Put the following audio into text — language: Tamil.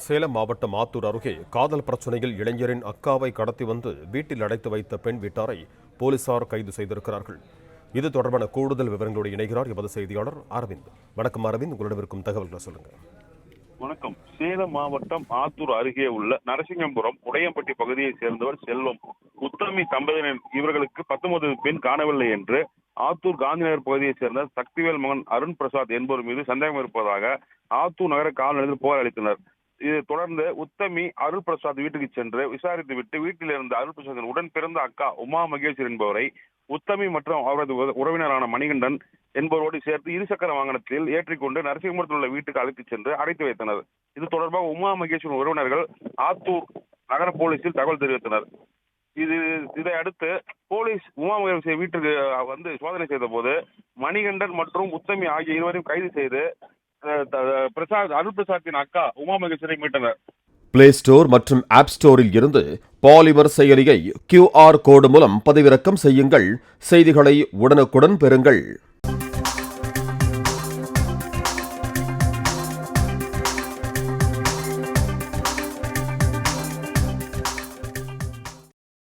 சேலம் மாவட்டம் ஆத்தூர் அருகே காதல் பிரச்சனையில் இளைஞரின் அக்காவை கடத்தி வந்து வீட்டில் அடைத்து வைத்த பெண் வீட்டாரை போலீசார் கைது செய்திருக்கிறார்கள். இது தொடர்பான கூடுதல் விவரங்களோடு இணைகிறார் எமது செய்தியாளர் அரவிந்த். வணக்கம் அரவிந்த், உங்களிடம் இருக்கும் தகவல்களை சொல்லுங்க. வணக்கம். சேலம் மாவட்டம் ஆத்தூர் அருகே உள்ள நரசிங்கபுரம் உடையம்பட்டி பகுதியை சேர்ந்தவர் செல்வம், உத்தமி தம்பதியினர். இவர்களுக்கு 19 பெண் காணவில்லை என்று ஆத்தூர் காந்திநகர் பகுதியை சேர்ந்த சக்திவேல் மகன் அருண் பிரசாத் என்பவர் மீது சந்தேகம் இருப்பதாக ஆத்தூர் நகர காவல் நிலையத்தில் புகார் அளித்தனர். இதை தொடர்ந்து உத்தமி அருள் பிரசாத் வீட்டுக்கு சென்று விசாரித்துவிட்டு வீட்டில் இருந்த அருள் பிரசாத்தின் உடன் பிறந்த அக்கா உமா மகேஸ்வரி என்பவரை உத்தமி மற்றும் அவரது உறவினரான மணிகண்டன் என்பவரோடு சேர்த்து இருசக்கர வாகனத்தில் ஏற்றிக்கொண்டு நரசிங்கபுரத்தில் உள்ள வீட்டுக்கு அழைத்துச் சென்று அடைத்து வைத்தனர். இது தொடர்பாக உமா மகேஸ்வரி உறவினர்கள் ஆத்தூர் நகர போலீசில் தகவல் தெரிவித்தனர். இதை அடுத்து போலீஸ் உமா மகேஸ்வரி வீட்டுக்கு வந்து சோதனை செய்த போது மணிகண்டன் மற்றும் உத்தமி ஆகிய இருவரையும் கைது செய்து அருள் பிரசாத்தின் அக்கா உமா மகேஸ்வரி மீட்டனர். பிளே ஸ்டோர் மற்றும் ஆப் ஸ்டோரில் இருந்து பாலிமர் செயலியை QR கோடு மூலம் பதிவிறக்கம் செய்யுங்கள். செய்திகளை உடனுக்குடன் பெறுங்கள்.